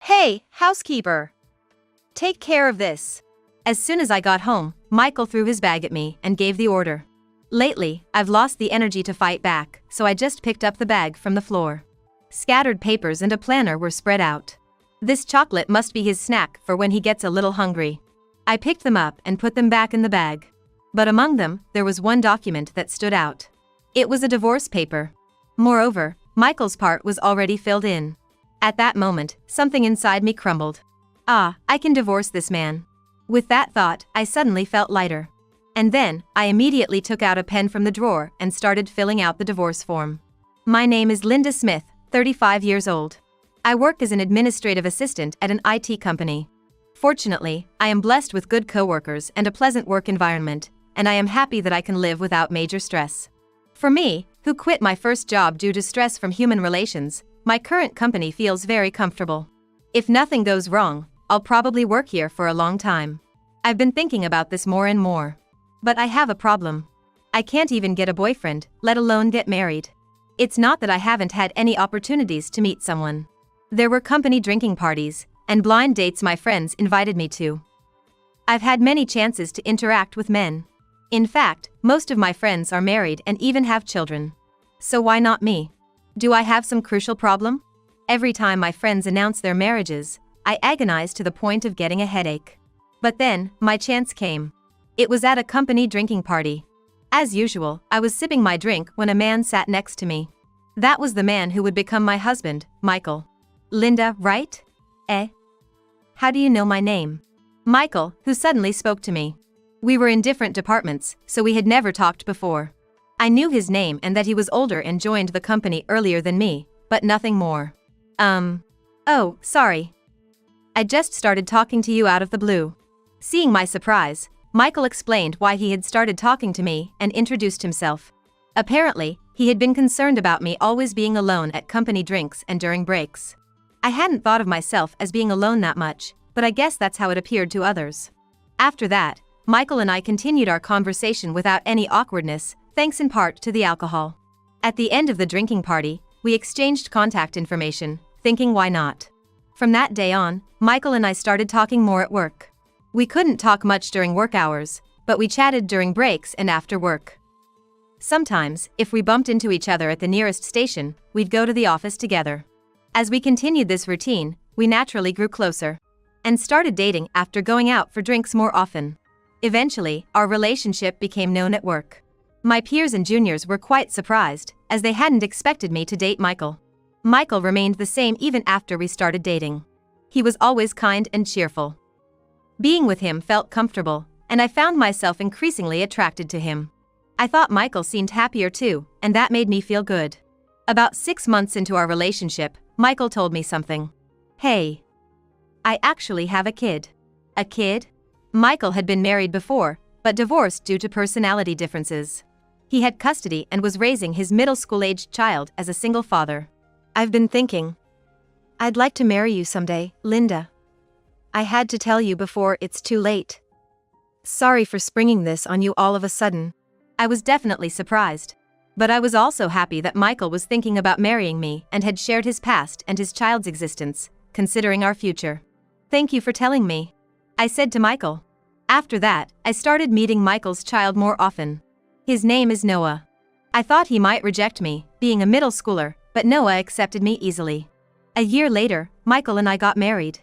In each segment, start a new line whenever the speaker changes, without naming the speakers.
Hey, housekeeper! Take care of this. As soon as I got home, Michael threw his bag at me and gave the order. Lately, I've lost the energy to fight back, so I just picked up the bag from the floor. Scattered papers and a planner were spread out. This chocolate must be his snack for when he gets a little hungry. I picked them up and put them back in the bag. But among them, there was one document that stood out. It was a divorce paper. Moreover, Michael's part was already filled in. At that moment, something inside me crumbled. Ah, I can divorce this man. With that thought, I suddenly felt lighter. And then, I immediately took out a pen from the drawer and started filling out the divorce form. My name is Linda Smith, 35 years old. I work as an administrative assistant at an IT company. Fortunately, I am blessed with good coworkers and a pleasant work environment, and I am happy that I can live without major stress. For me, who quit my first job due to stress from human relations, my current company feels very comfortable. If nothing goes wrong, I'll probably work here for a long time. I've been thinking about this more and more. But I have a problem. I can't even get a boyfriend, let alone get married. It's not that I haven't had any opportunities to meet someone. There were company drinking parties, and blind dates my friends invited me to. I've had many chances to interact with men. In fact, most of my friends are married and even have children. So why not me? Do I have some crucial problem? Every time my friends announce their marriages, I agonize to the point of getting a headache. But then, my chance came. It was at a company drinking party. As usual, I was sipping my drink when a man sat next to me. That was the man who would become my husband, Michael. Linda, right? How do you know my name? Michael, who suddenly spoke to me. We were in different departments, so we had never talked before. I knew his name and that he was older and joined the company earlier than me, but nothing more. Oh, sorry. I just started talking to you out of the blue. Seeing my surprise, Michael explained why he had started talking to me and introduced himself. Apparently, he had been concerned about me always being alone at company drinks and during breaks. I hadn't thought of myself as being alone that much, but I guess that's how it appeared to others. After that, Michael and I continued our conversation without any awkwardness, thanks in part to the alcohol. At the end of the drinking party, we exchanged contact information, thinking why not. From that day on, Michael and I started talking more at work. We couldn't talk much during work hours, but we chatted during breaks and after work. Sometimes, if we bumped into each other at the nearest station, we'd go to the office together. As we continued this routine, we naturally grew closer and started dating after going out for drinks more often. Eventually, our relationship became known at work. My peers and juniors were quite surprised, as they hadn't expected me to date Michael. Michael remained the same even after we started dating. He was always kind and cheerful. Being with him felt comfortable, and I found myself increasingly attracted to him. I thought Michael seemed happier too, and that made me feel good. About 6 months into our relationship, Michael told me something. Hey. I actually have a kid. A kid? Michael had been married before, but divorced due to personality differences. He had custody and was raising his middle school-aged child as a single father. I've been thinking. I'd like to marry you someday, Linda. I had to tell you before it's too late. Sorry for springing this on you all of a sudden. I was definitely surprised. But I was also happy that Michael was thinking about marrying me and had shared his past and his child's existence, considering our future. Thank you for telling me, I said to Michael. After that, I started meeting Michael's child more often. His name is Noah. I thought he might reject me, being a middle schooler, but Noah accepted me easily. A year later, Michael and I got married.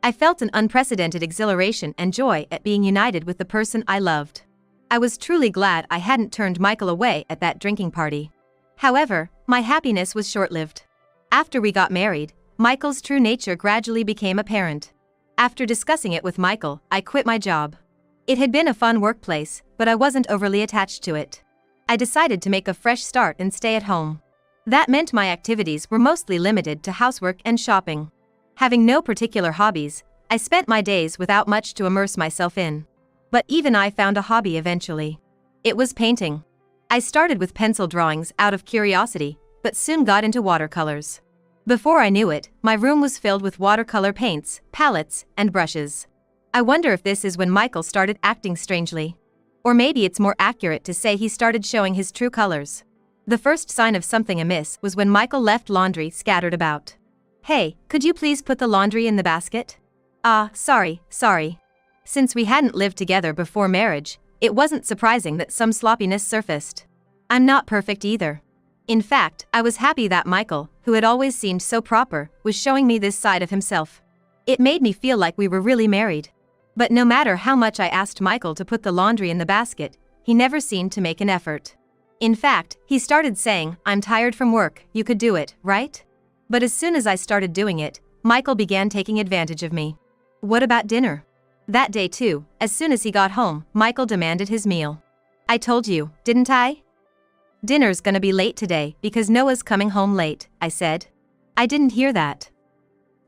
I felt an unprecedented exhilaration and joy at being united with the person I loved. I was truly glad I hadn't turned Michael away at that drinking party. However, my happiness was short-lived. After we got married, Michael's true nature gradually became apparent. After discussing it with Michael, I quit my job. It had been a fun workplace, but I wasn't overly attached to it. I decided to make a fresh start and stay at home. That meant my activities were mostly limited to housework and shopping. Having no particular hobbies, I spent my days without much to immerse myself in. But even I found a hobby eventually. It was painting. I started with pencil drawings out of curiosity, but soon got into watercolors. Before I knew it, my room was filled with watercolor paints, palettes, and brushes. I wonder if this is when Michael started acting strangely. Or maybe it's more accurate to say he started showing his true colors. The first sign of something amiss was when Michael left laundry scattered about. Hey, could you please put the laundry in the basket? Sorry. Since we hadn't lived together before marriage, it wasn't surprising that some sloppiness surfaced. I'm not perfect either. In fact, I was happy that Michael, who had always seemed so proper, was showing me this side of himself. It made me feel like we were really married. But no matter how much I asked Michael to put the laundry in the basket, he never seemed to make an effort. In fact, he started saying, "I'm tired from work, you could do it, right?" But as soon as I started doing it, Michael began taking advantage of me. What about dinner? That day too, as soon as he got home, Michael demanded his meal. I told you, didn't I? Dinner's gonna be late today because Noah's coming home late, I said. I didn't hear that.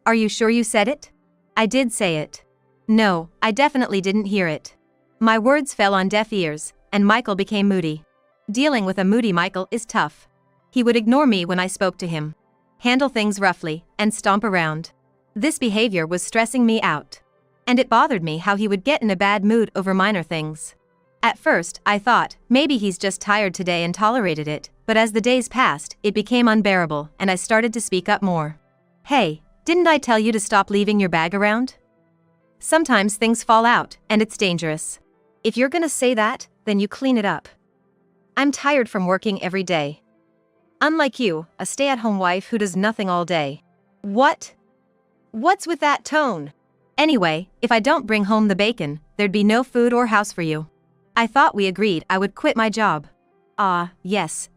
Are you sure you said it? I did say it. No, I definitely didn't hear it. My words fell on deaf ears, and Michael became moody. Dealing with a moody Michael is tough. He would ignore me when I spoke to him, handle things roughly, and stomp around. This behavior was stressing me out. And it bothered me how he would get in a bad mood over minor things. At first, I thought, maybe he's just tired today and tolerated it, but as the days passed, it became unbearable, and I started to speak up more. Hey, didn't I tell you to stop leaving your bag around? Sometimes things fall out, and it's dangerous. If you're gonna say that, then you clean it up. I'm tired from working every day. Unlike you, a stay-at-home wife who does nothing all day. What? What's with that tone? Anyway, if I don't bring home the bacon, there'd be no food or house for you. I thought we agreed I would quit my job. Yes.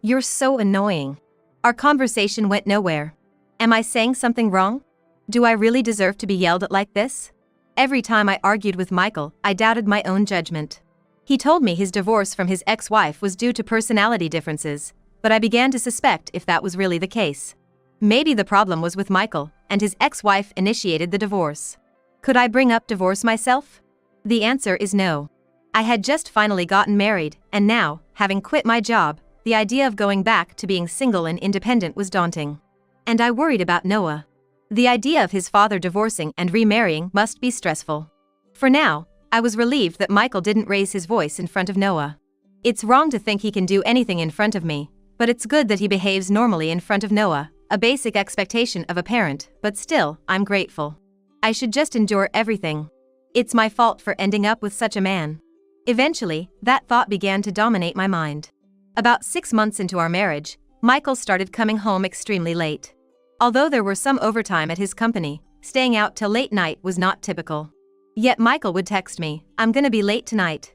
You're so annoying. Our conversation went nowhere. Am I saying something wrong? Do I really deserve to be yelled at like this? Every time I argued with Michael, I doubted my own judgment. He told me his divorce from his ex-wife was due to personality differences, but I began to suspect if that was really the case. Maybe the problem was with Michael, and his ex-wife initiated the divorce. Could I bring up divorce myself? The answer is no. I had just finally gotten married, and now, having quit my job, the idea of going back to being single and independent was daunting. And I worried about Noah. The idea of his father divorcing and remarrying must be stressful. For now, I was relieved that Michael didn't raise his voice in front of Noah. It's wrong to think he can do anything in front of me, but it's good that he behaves normally in front of Noah, a basic expectation of a parent, but still, I'm grateful. I should just endure everything. It's my fault for ending up with such a man. Eventually, that thought began to dominate my mind. About 6 months into our marriage, Michael started coming home extremely late. Although there were some overtime at his company, staying out till late night was not typical. Yet Michael would text me, "I'm gonna be late tonight."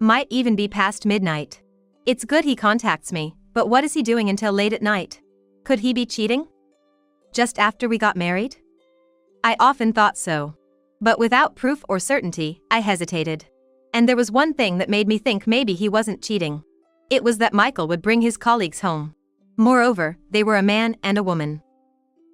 Might even be past midnight. It's good he contacts me, but what is he doing until late at night? Could he be cheating? Just after we got married? I often thought so. But without proof or certainty, I hesitated. And there was one thing that made me think maybe he wasn't cheating. It was that Michael would bring his colleagues home. Moreover, they were a man and a woman.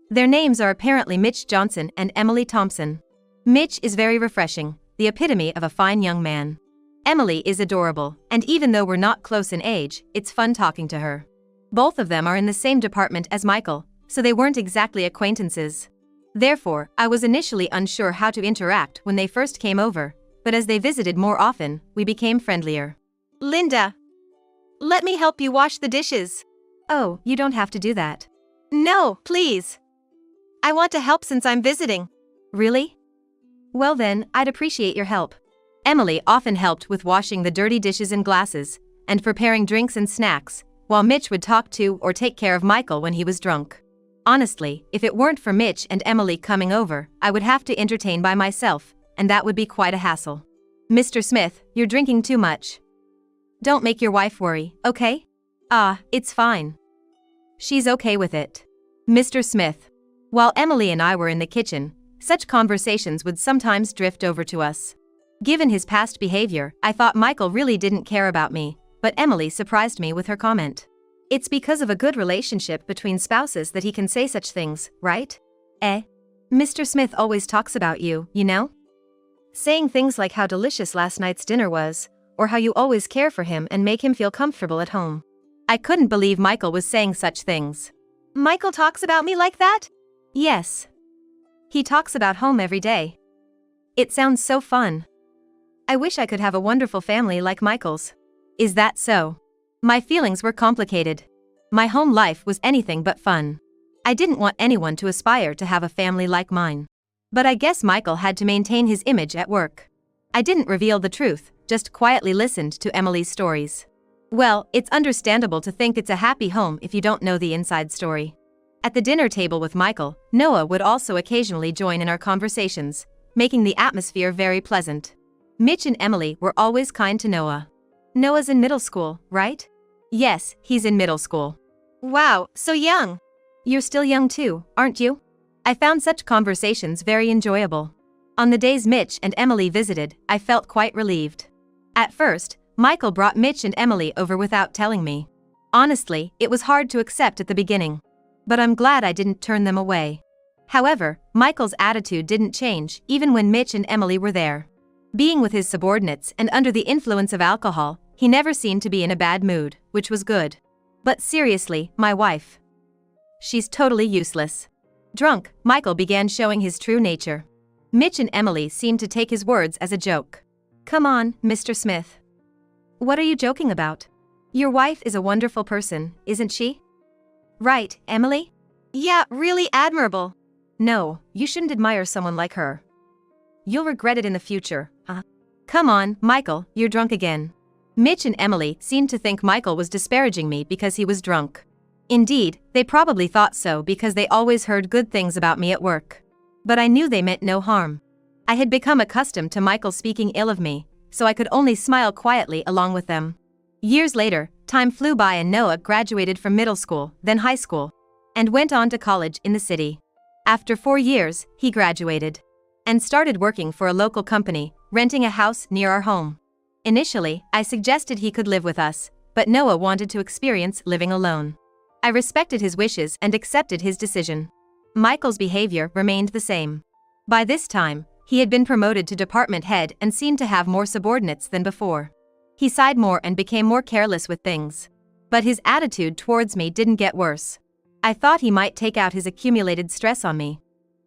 Their names are apparently Mitch Johnson and Emily Thompson. Mitch is very refreshing, the epitome of a fine young man. Emily is adorable, and even though we're not close in age, it's fun talking to her. Both of them are in the same department as Michael, so they weren't exactly acquaintances. Therefore, I was initially unsure how to interact when they first came over, but as they visited more often, we became friendlier. Linda, let me help you wash the dishes. Oh, you don't have to do that. No, please. I want to help since I'm visiting. Really? Well then, I'd appreciate your help. Emily often helped with washing the dirty dishes and glasses, and preparing drinks and snacks, while Mitch would talk to or take care of Michael when he was drunk. Honestly, if it weren't for Mitch and Emily coming over, I would have to entertain by myself, and that would be quite a hassle. Mr. Smith, you're drinking too much. Don't make your wife worry, okay? It's fine. She's okay with it. Mr. Smith. While Emily and I were in the kitchen, such conversations would sometimes drift over to us. Given his past behavior, I thought Michael really didn't care about me, but Emily surprised me with her comment. It's because of a good relationship between spouses that he can say such things, right? Mr. Smith always talks about you, you know? Saying things like how delicious last night's dinner was, or how you always care for him and make him feel comfortable at home. I couldn't believe Michael was saying such things. Michael talks about me like that? Yes. He talks about home every day. It sounds so fun. I wish I could have a wonderful family like Michael's. Is that so? My feelings were complicated. My home life was anything but fun. I didn't want anyone to aspire to have a family like mine. But I guess Michael had to maintain his image at work. I didn't reveal the truth, just quietly listened to Emily's stories. Well, it's understandable to think it's a happy home if you don't know the inside story. At the dinner table with Michael, Noah would also occasionally join in our conversations, making the atmosphere very pleasant. Mitch and Emily were always kind to Noah. Noah's in middle school, right? Yes, he's in middle school. Wow, so young. You're still young too, aren't you? I found such conversations very enjoyable. On the days Mitch and Emily visited, I felt quite relieved. At first, Michael brought Mitch and Emily over without telling me. Honestly, it was hard to accept at the beginning. But I'm glad I didn't turn them away. However, Michael's attitude didn't change even when Mitch and Emily were there. Being with his subordinates and under the influence of alcohol, he never seemed to be in a bad mood, which was good. But seriously, my wife. She's totally useless. Drunk, Michael began showing his true nature. Mitch and Emily seemed to take his words as a joke. Come on, Mr. Smith. What are you joking about? Your wife is a wonderful person, isn't she? Right, Emily? Yeah, really admirable. No, you shouldn't admire someone like her. You'll regret it in the future, huh? Come on, Michael, you're drunk again. Mitch and Emily seemed to think Michael was disparaging me because he was drunk. Indeed, they probably thought so because they always heard good things about me at work. But I knew they meant no harm. I had become accustomed to Michael speaking ill of me, so I could only smile quietly along with them. Years later, time flew by and Noah graduated from middle school, then high school, and went on to college in the city. After 4 years, he graduated and started working for a local company, renting a house near our home. Initially, I suggested he could live with us, but Noah wanted to experience living alone. I respected his wishes and accepted his decision. Michael's behavior remained the same. By this time, he had been promoted to department head and seemed to have more subordinates than before. He sighed more and became more careless with things. But his attitude towards me didn't get worse. I thought he might take out his accumulated stress on me.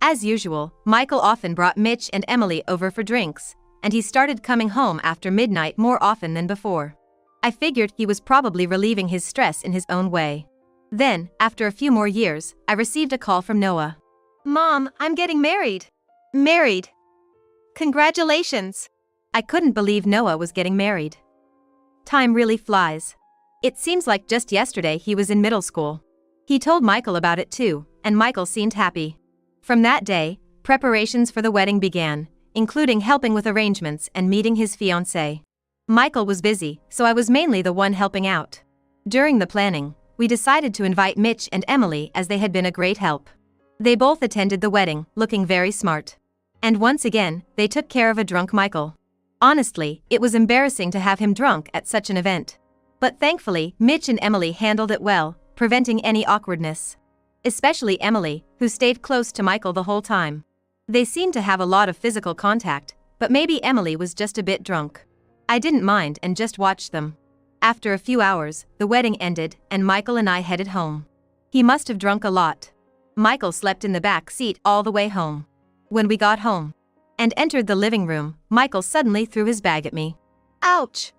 As usual, Michael often brought Mitch and Emily over for drinks, and he started coming home after midnight more often than before. I figured he was probably relieving his stress in his own way. Then, after a few more years, I received a call from Noah. Mom, I'm getting married. Married. Congratulations. I couldn't believe Noah was getting married. Time really flies. It seems like just yesterday he was in middle school. He told Michael about it too, and Michael seemed happy. From that day, preparations for the wedding began, including helping with arrangements and meeting his fiancée. Michael was busy, so I was mainly the one helping out. During the planning, we decided to invite Mitch and Emily as they had been a great help. They both attended the wedding, looking very smart. And once again, they took care of a drunk Michael. Honestly, it was embarrassing to have him drunk at such an event. But thankfully, Mitch and Emily handled it well, preventing any awkwardness. Especially Emily, who stayed close to Michael the whole time. They seemed to have a lot of physical contact, but maybe Emily was just a bit drunk. I didn't mind and just watched them. After a few hours, the wedding ended and Michael and I headed home. He must have drunk a lot. Michael slept in the back seat all the way home. When we got home and entered the living room, Michael suddenly threw his bag at me. Ouch!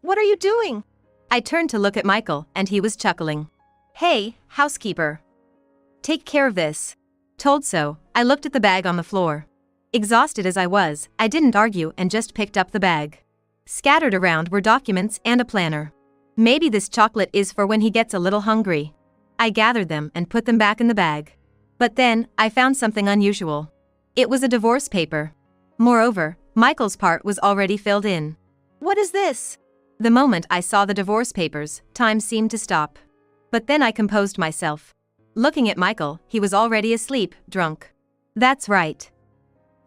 What are you doing? I turned to look at Michael and he was chuckling. Hey, housekeeper. Take care of this. Told so, I looked at the bag on the floor. Exhausted as I was, I didn't argue and just picked up the bag. Scattered around were documents and a planner. Maybe this chocolate is for when he gets a little hungry. I gathered them and put them back in the bag. But then, I found something unusual. It was a divorce paper. Moreover, Michael's part was already filled in. What is this? The moment I saw the divorce papers, time seemed to stop. But then I composed myself. Looking at Michael, he was already asleep, drunk. That's right.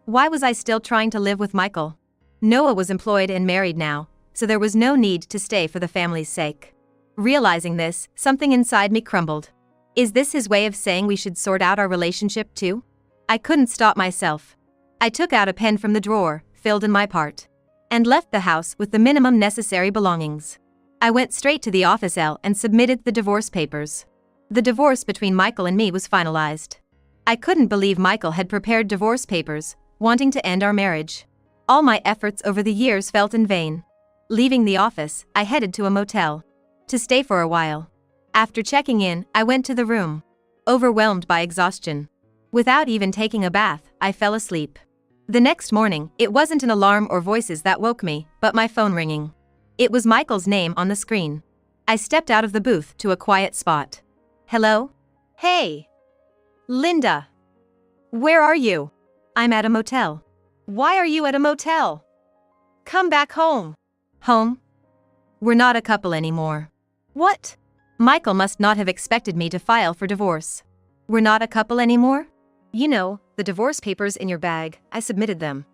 Why was I still trying to live with Michael? Noah was employed and married now, so there was no need to stay for the family's sake. Realizing this, something inside me crumbled. Is this his way of saying we should sort out our relationship too? I couldn't stop myself. I took out a pen from the drawer, filled in my part, and left the house with the minimum necessary belongings. I went straight to the office and submitted the divorce papers. The divorce between Michael and me was finalized. I couldn't believe Michael had prepared divorce papers, wanting to end our marriage. All my efforts over the years felt in vain. Leaving the office, I headed to a motel to stay for a while. After checking in, I went to the room. overwhelmed by exhaustion. Without even taking a bath, I fell asleep. The next morning, it wasn't an alarm or voices that woke me, but my phone ringing. It was Michael's name on the screen. I stepped out of the booth to a quiet spot. Hello? Hey! Linda! Where are you? I'm at a motel. Why are you at a motel? Come back home. Home? We're not a couple anymore. What? Michael must not have expected me to file for divorce. We're not a couple anymore? You know, the divorce papers in your bag, I submitted them.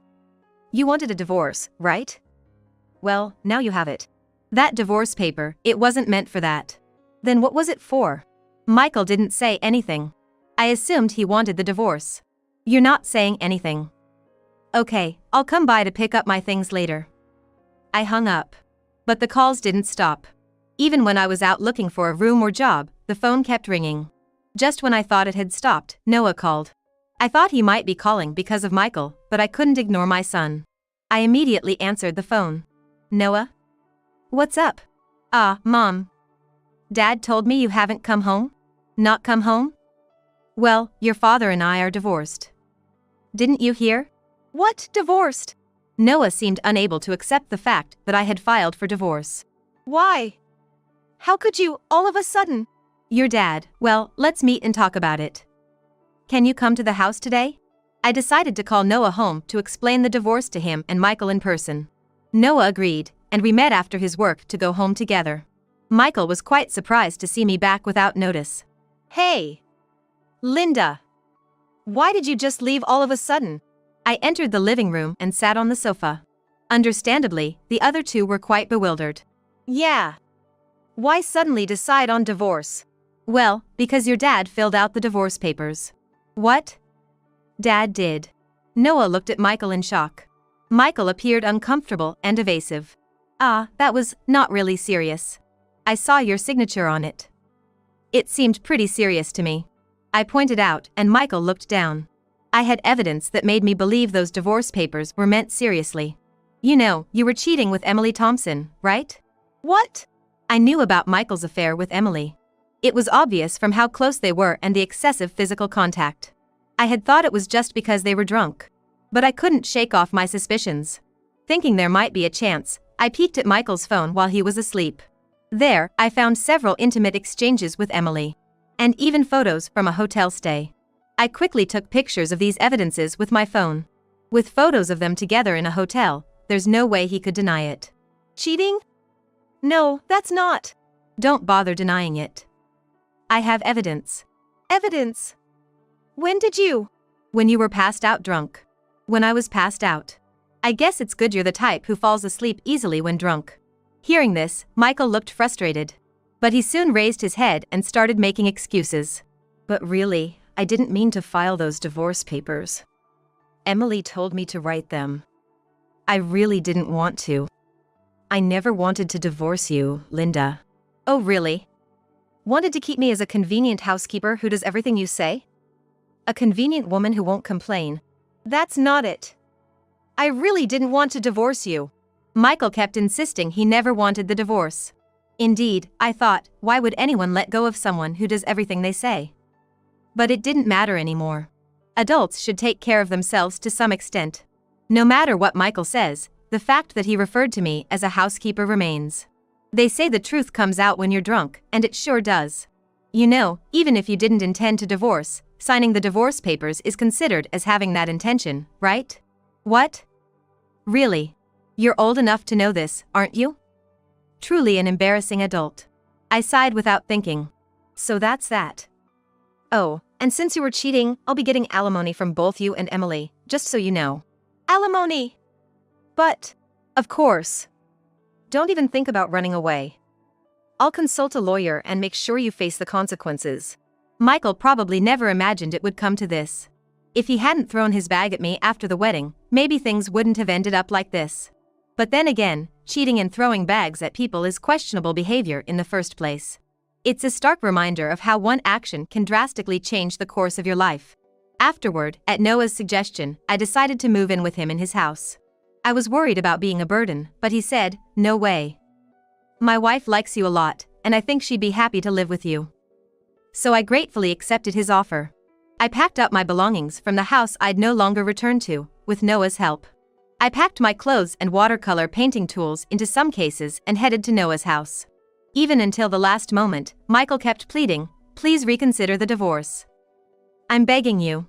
You wanted a divorce, right? Well, now you have it. That divorce paper, it wasn't meant for that. Then what was it for? Michael didn't say anything. I assumed he wanted the divorce. You're not saying anything. Okay, I'll come by to pick up my things later. I hung up. But the calls didn't stop. Even when I was out looking for a room or job, the phone kept ringing. Just when I thought it had stopped, Noah called. I thought he might be calling because of Michael, but I couldn't ignore my son. I immediately answered the phone. Noah? What's up? Mom. Dad told me you haven't come home? Not come home? Well, your father and I are divorced. Didn't you hear? What, divorced? Noah seemed unable to accept the fact that I had filed for divorce. Why? How could you, all of a sudden? Your dad, well, let's meet and talk about it. Can you come to the house today? I decided to call Noah home to explain the divorce to him and Michael in person. Noah agreed, and we met after his work to go home together. Michael was quite surprised to see me back without notice. Hey! Linda! Why did you just leave all of a sudden? I entered the living room and sat on the sofa. Understandably, the other two were quite bewildered. Yeah. Why suddenly decide on divorce? Well, because your dad filled out the divorce papers. What? Dad did. Noah looked at Michael in shock. Michael appeared uncomfortable and evasive. That was not really serious. I saw your signature on it. It seemed pretty serious to me. I pointed out, and Michael looked down. I had evidence that made me believe those divorce papers were meant seriously. You know, you were cheating with Emily Thompson, right? What? I knew about Michael's affair with Emily. It was obvious from how close they were and the excessive physical contact. I had thought it was just because they were drunk. But I couldn't shake off my suspicions. Thinking there might be a chance, I peeked at Michael's phone while he was asleep. There, I found several intimate exchanges with Emily. And even photos from a hotel stay. I quickly took pictures of these evidences with my phone. With photos of them together in a hotel, there's no way he could deny it. Cheating? No, that's not. Don't bother denying it. I have evidence. Evidence? When did you? When you were passed out drunk. When I was passed out. I guess it's good you're the type who falls asleep easily when drunk. Hearing this, Michael looked frustrated. But he soon raised his head and started making excuses. But really, I didn't mean to file those divorce papers. Emily told me to write them. I really didn't want to. I never wanted to divorce you, Linda. Oh really? Wanted to keep me as a convenient housekeeper who does everything you say? A convenient woman who won't complain. That's not it. I really didn't want to divorce you. Michael kept insisting he never wanted the divorce. Indeed, I thought, why would anyone let go of someone who does everything they say? But it didn't matter anymore. Adults should take care of themselves to some extent. No matter what Michael says, the fact that he referred to me as a housekeeper remains. They say the truth comes out when you're drunk, and it sure does. You know, even if you didn't intend to divorce, signing the divorce papers is considered as having that intention, right? What? Really? You're old enough to know this, aren't you? Truly an embarrassing adult. I sighed without thinking. So that's that. Oh, and since you were cheating, I'll be getting alimony from both you and Emily, just so you know. Alimony! But, of course. Don't even think about running away. I'll consult a lawyer and make sure you face the consequences. Michael probably never imagined it would come to this. If he hadn't thrown his bag at me after the wedding, maybe things wouldn't have ended up like this. But then again, cheating and throwing bags at people is questionable behavior in the first place. It's a stark reminder of how one action can drastically change the course of your life. Afterward, at Noah's suggestion, I decided to move in with him in his house. I was worried about being a burden, but he said, no way. My wife likes you a lot, and I think she'd be happy to live with you. So I gratefully accepted his offer. I packed up my belongings from the house I'd no longer return to, with Noah's help. I packed my clothes and watercolor painting tools into some cases and headed to Noah's house. Even until the last moment, Michael kept pleading, "Please reconsider the divorce. I'm begging you."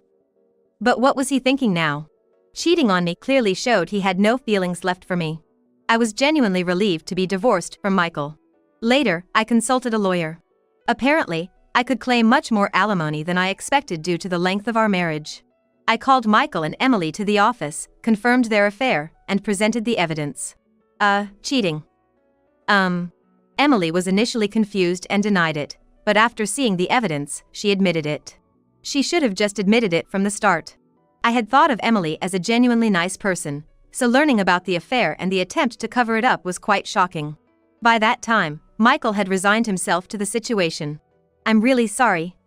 But what was he thinking now? Cheating on me clearly showed he had no feelings left for me. I was genuinely relieved to be divorced from Michael. Later, I consulted a lawyer. Apparently, I could claim much more alimony than I expected due to the length of our marriage. I called Michael and Emily to the office, confirmed their affair, and presented the evidence. Cheating. Emily was initially confused and denied it, but after seeing the evidence, she admitted it. She should have just admitted it from the start. I had thought of Emily as a genuinely nice person, so learning about the affair and the attempt to cover it up was quite shocking. By that time, Michael had resigned himself to the situation. "I'm really sorry.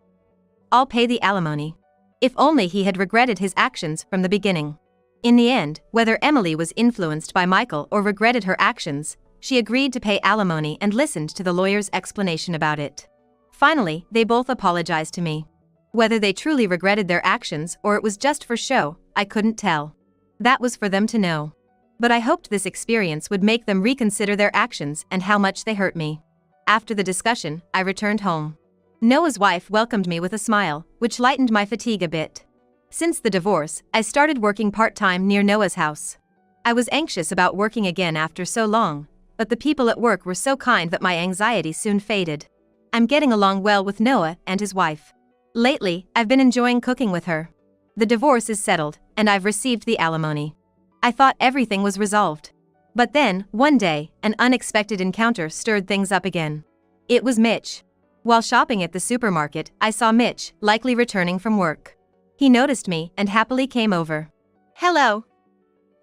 I'll pay the alimony." If only he had regretted his actions from the beginning. In the end, whether Emily was influenced by Michael or regretted her actions, she agreed to pay alimony and listened to the lawyer's explanation about it. Finally, they both apologized to me. Whether they truly regretted their actions or it was just for show, I couldn't tell. That was for them to know. But I hoped this experience would make them reconsider their actions and how much they hurt me. After the discussion, I returned home. Noah's wife welcomed me with a smile, which lightened my fatigue a bit. Since the divorce, I started working part-time near Noah's house. I was anxious about working again after so long, but the people at work were so kind that my anxiety soon faded. I'm getting along well with Noah and his wife. Lately, I've been enjoying cooking with her. The divorce is settled, and I've received the alimony. I thought everything was resolved. But then, one day, an unexpected encounter stirred things up again. It was Mitch. While shopping at the supermarket, I saw Mitch, likely returning from work. He noticed me and happily came over. "Hello.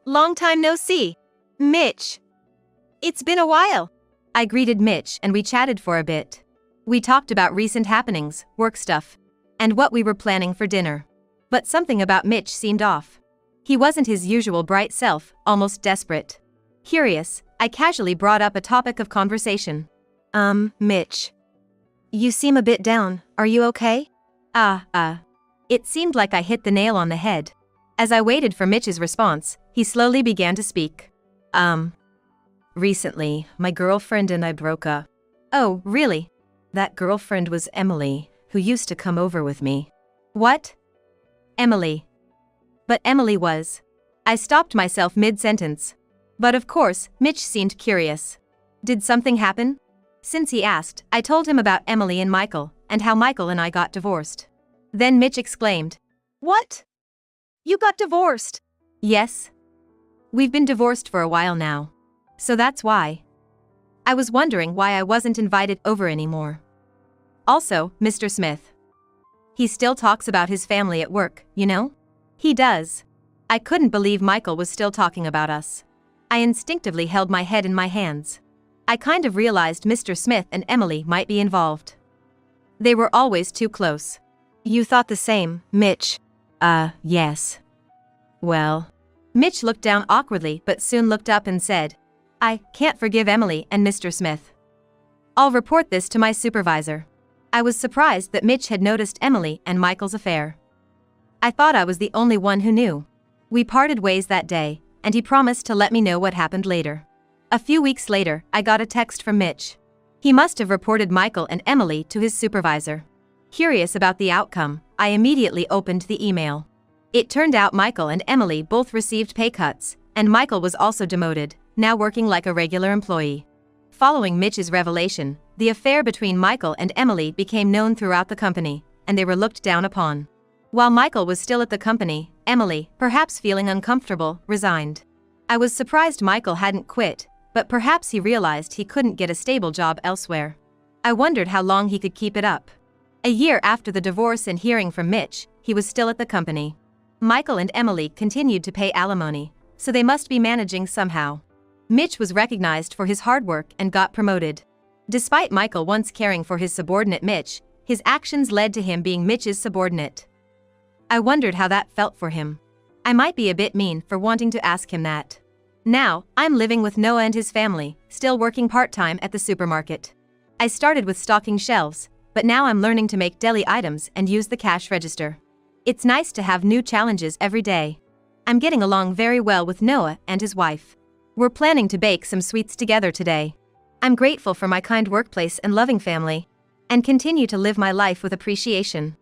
Long time no see. Mitch. It's been a while." I greeted Mitch and we chatted for a bit. We talked about recent happenings, work stuff, and what we were planning for dinner. But something about Mitch seemed off. He wasn't his usual bright self, almost desperate. Curious, I casually brought up a topic of conversation. Mitch. You seem a bit down, are you okay?" It seemed like I hit the nail on the head. As I waited for Mitch's response, he slowly began to speak. Recently, my girlfriend and I broke up." "Oh, really?" "That girlfriend was Emily, who used to come over with me." "What? Emily?" "But Emily was." I stopped myself mid-sentence. But of course, Mitch seemed curious. Did something happen? Since he asked, I told him about Emily and Michael, and how Michael and I got divorced. Then Mitch exclaimed, "What? You got divorced?" "Yes. We've been divorced for a while now. So that's why. I was wondering why I wasn't invited over anymore. Also, Mr. Smith. He still talks about his family at work, you know?" "He does." I couldn't believe Michael was still talking about us. I instinctively held my head in my hands. I kind of realized Mr. Smith and Emily might be involved. They were always too close. "You thought the same, Mitch?" Yes. Well." Mitch looked down awkwardly but soon looked up and said, "I can't forgive Emily and Mr. Smith. I'll report this to my supervisor." I was surprised that Mitch had noticed Emily and Michael's affair. I thought I was the only one who knew. We parted ways that day, and he promised to let me know what happened later. A few weeks later, I got a text from Mitch. He must have reported Michael and Emily to his supervisor. Curious about the outcome, I immediately opened the email. It turned out Michael and Emily both received pay cuts, and Michael was also demoted, now working like a regular employee. Following Mitch's revelation, the affair between Michael and Emily became known throughout the company, and they were looked down upon. While Michael was still at the company, Emily, perhaps feeling uncomfortable, resigned. I was surprised Michael hadn't quit, but perhaps he realized he couldn't get a stable job elsewhere. I wondered how long he could keep it up. A year after the divorce and hearing from Mitch, he was still at the company. Michael and Emily continued to pay alimony, so they must be managing somehow. Mitch was recognized for his hard work and got promoted. Despite Michael once caring for his subordinate Mitch, his actions led to him being Mitch's subordinate. I wondered how that felt for him. I might be a bit mean for wanting to ask him that. Now, I'm living with Noah and his family, still working part-time at the supermarket. I started with stocking shelves, but now I'm learning to make deli items and use the cash register. It's nice to have new challenges every day. I'm getting along very well with Noah and his wife. We're planning to bake some sweets together today. I'm grateful for my kind workplace and loving family, and continue to live my life with appreciation.